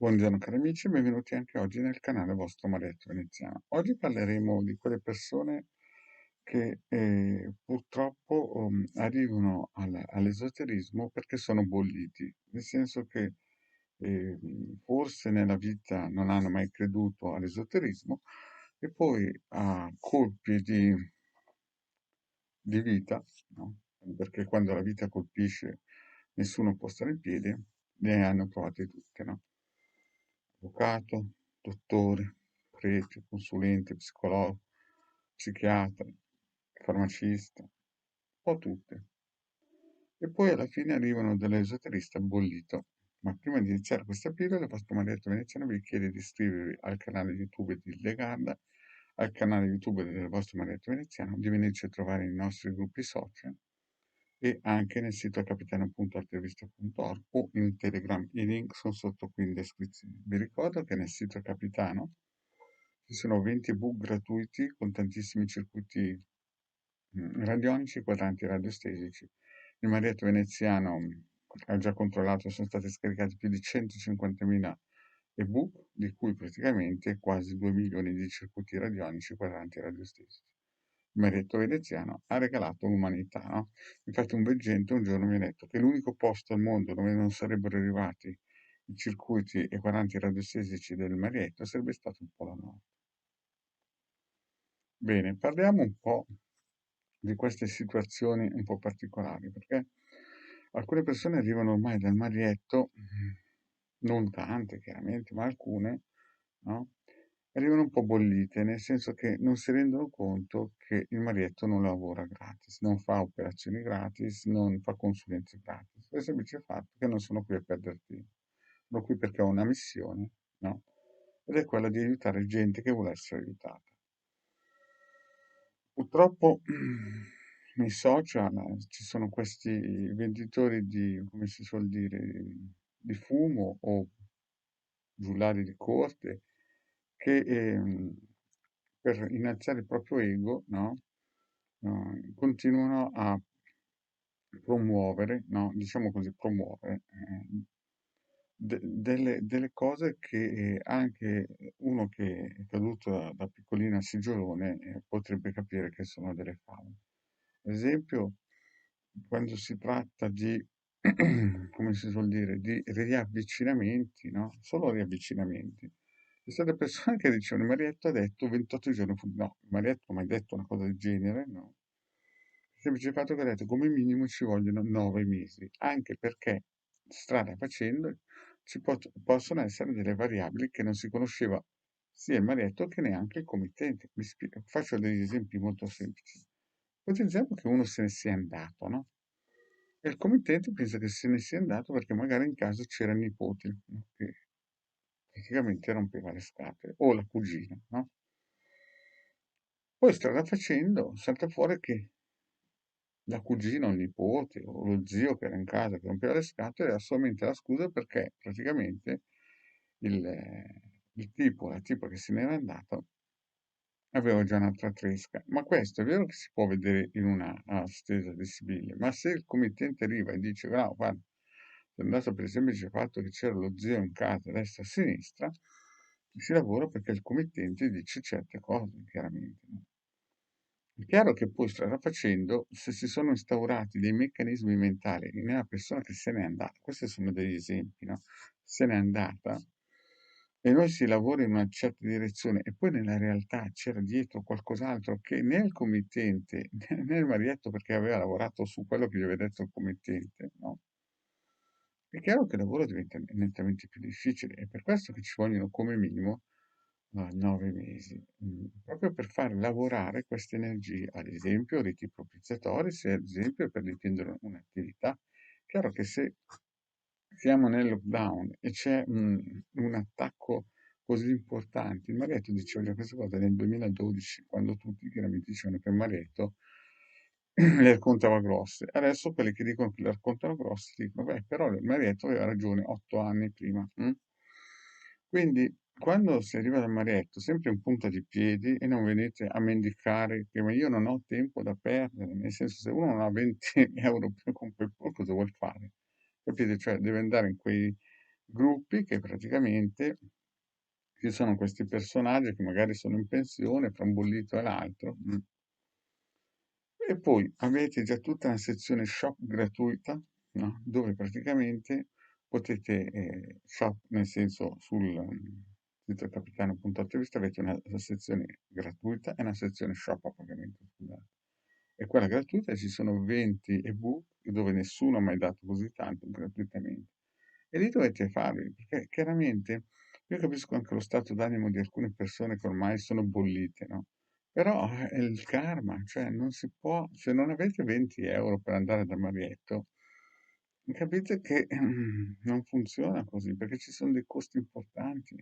Buongiorno cari amici, benvenuti anche oggi nel canale vostro Marietto Veneziano. Oggi parleremo di quelle persone che purtroppo arrivano all'esoterismo perché sono bolliti, nel senso che forse nella vita non hanno mai creduto all'esoterismo e poi a colpi di vita, no? Perché quando la vita colpisce nessuno può stare in piedi, ne hanno provate tutte, no? Avvocato, dottore, prete, consulente, psicologo, psichiatra, farmacista, un po' tutte. E poi alla fine arrivano dell'esoterista bollito. Ma prima di iniziare questa pillola, il vostro Marietto Veneziano vi chiede di iscrivervi al canale YouTube di Leganda, al canale YouTube del vostro Marietto Veneziano, di venirci a trovare nei nostri gruppi social e anche nel sito capitano.altevista.org o in Telegram. I link sono sotto qui in descrizione. Vi ricordo che nel sito Capitano ci sono 20 ebook gratuiti con tantissimi circuiti radionici e quadranti radiostesici. Il Marietto Veneziano ha già controllato, sono stati scaricati più di 150.000 ebook, di cui praticamente quasi 2 milioni di circuiti radionici e quadranti radiostesici. Il Marietto Veneziano ha regalato l'umanità, no? Infatti un veggente un giorno mi ha detto che l'unico posto al mondo dove non sarebbero arrivati i circuiti e quadranti radiostesici del Marietto sarebbe stato il Polo Nord. Bene, parliamo un po' di queste situazioni un po' particolari, perché alcune persone arrivano ormai dal Marietto, non tante chiaramente, ma alcune, no? Arrivano un po' bollite, nel senso che non si rendono conto che il Marietto non lavora gratis, non fa operazioni gratis, non fa consulenze gratis, per il semplice fatto che non sono qui a perdere tempo, sono qui perché ho una missione, no? Ed è quella di aiutare gente che vuole essere aiutata. Purtroppo nei social ci sono questi venditori di, come si suol dire, di fumo o giullari di corte che per innalzare il proprio ego, no? Continuano a promuovere, no? Diciamo così, promuovere delle cose che anche uno che è caduto da piccolino a seggiolone potrebbe capire che sono delle favole. Ad esempio, quando si tratta di, come si suol dire, di riavvicinamenti, no? Solo riavvicinamenti. Ci sono delle persone che dicono, Marietto ha detto 28 giorni fa, no, Marietto non ha mai detto una cosa del genere, no? Il semplice fatto che ha detto come minimo ci vogliono 9 mesi, anche perché strada facendo possono essere delle variabili che non si conosceva sia il Marietto che neanche il committente. Faccio degli esempi molto semplici. Ipotizziamo che uno se ne sia andato, no? E il committente pensa che se ne sia andato perché magari in casa c'era il nipote, no? Che praticamente rompeva le scatole, o la cugina, no? Poi strada facendo salta fuori che la cugina o il nipote o lo zio che era in casa che rompeva le scatole era solamente la scusa perché praticamente il tipo, la tipa che se n'era andato aveva già un'altra tresca. Ma questo è vero che si può vedere in una stesa di Sibiglia, ma se il committente arriva e dice, no, guarda, è andato per il semplice fatto che c'era lo zio in casa, a destra e a sinistra, si lavora perché il committente dice certe cose, chiaramente. No? È chiaro che poi strada facendo, se si sono instaurati dei meccanismi mentali nella persona che se n'è andata, questi sono degli esempi, no? Se n'è andata e noi si lavora in una certa direzione e poi nella realtà c'era dietro qualcos'altro che né il committente né il Marietto, perché aveva lavorato su quello che gli aveva detto il committente, no? È chiaro che il lavoro diventa nettamente più difficile, è per questo che ci vogliono come minimo 9 mesi, proprio per far lavorare queste energie, ad esempio riti propiziatori, se ad esempio per difendere un'attività. Chiaro che se siamo nel lockdown e c'è un attacco così importante, il Marietto diceva già questa cosa nel 2012, quando tutti chiaramente dicevano che il Marietto le raccontava grosse. Adesso quelli che dicono che le raccontano grosse dicono, beh, però il Marietto aveva ragione 8 anni prima. Quindi, quando si arriva dal Marietto, sempre in punta di piedi e non venite a mendicare che ma io non ho tempo da perdere, nel senso se uno non ha 20 euro per comprare cosa vuol fare? Capite? Cioè deve andare in quei gruppi che praticamente ci sono questi personaggi che magari sono in pensione fra un bollito e l'altro. E poi avete già tutta una sezione shop gratuita, no? Dove praticamente potete, shop nel senso sul sito capitano.it avete una sezione gratuita e una sezione shop a pagamento, scusate. E quella gratuita ci sono 20 ebook dove nessuno ha mai dato così tanto gratuitamente. E lì dovete farli, perché chiaramente io capisco anche lo stato d'animo di alcune persone che ormai sono bollite, no? Però è il karma, cioè non si può, se non avete 20 € per andare da Marietto, capite che non funziona così, perché ci sono dei costi importanti.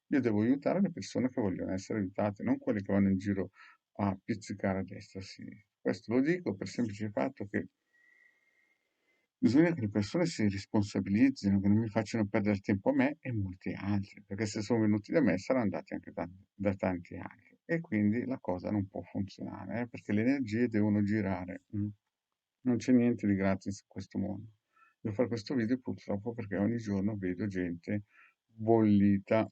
Io devo aiutare le persone che vogliono essere aiutate, non quelle che vanno in giro a pizzicare a destra e a sinistra. Questo lo dico per il semplice fatto che bisogna che le persone si responsabilizzino, che non mi facciano perdere tempo a me e molti altri, perché se sono venuti da me saranno andati anche da tanti altri. E quindi la cosa non può funzionare, perché le energie devono girare. Non c'è niente di gratis in questo mondo. Devo fare questo video purtroppo perché ogni giorno vedo gente bollita,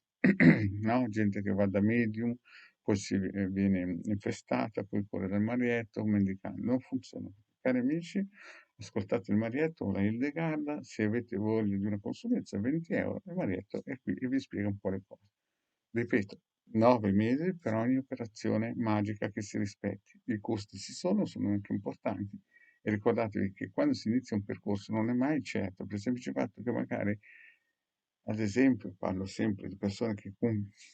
no? Gente che va da medium, poi viene infestata, poi corre dal marietto, mendicando. Non funziona. Cari amici, ascoltate il Marietto o la Hildegarda, se avete voglia di una consulenza, 20 €, il Marietto è qui e vi spiega un po' le cose. Ripeto, 9 mesi per ogni operazione magica che si rispetti. I costi ci sono anche importanti. E ricordatevi che quando si inizia un percorso non è mai certo, per il semplice fatto che magari, ad esempio, parlo sempre di persone che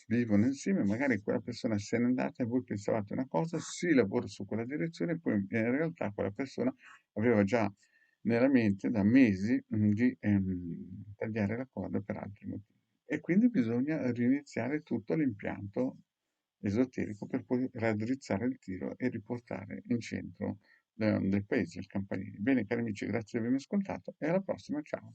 vivono insieme, magari quella persona se n'è andata e voi pensavate una cosa, si lavora su quella direzione, poi in realtà quella persona aveva già nella mente da mesi di tagliare la corda per altri motivi. E quindi bisogna riniziare tutto l'impianto esoterico per poi raddrizzare il tiro e riportare in centro del paese il campanile. Bene, cari amici, grazie di avermi ascoltato e alla prossima, ciao.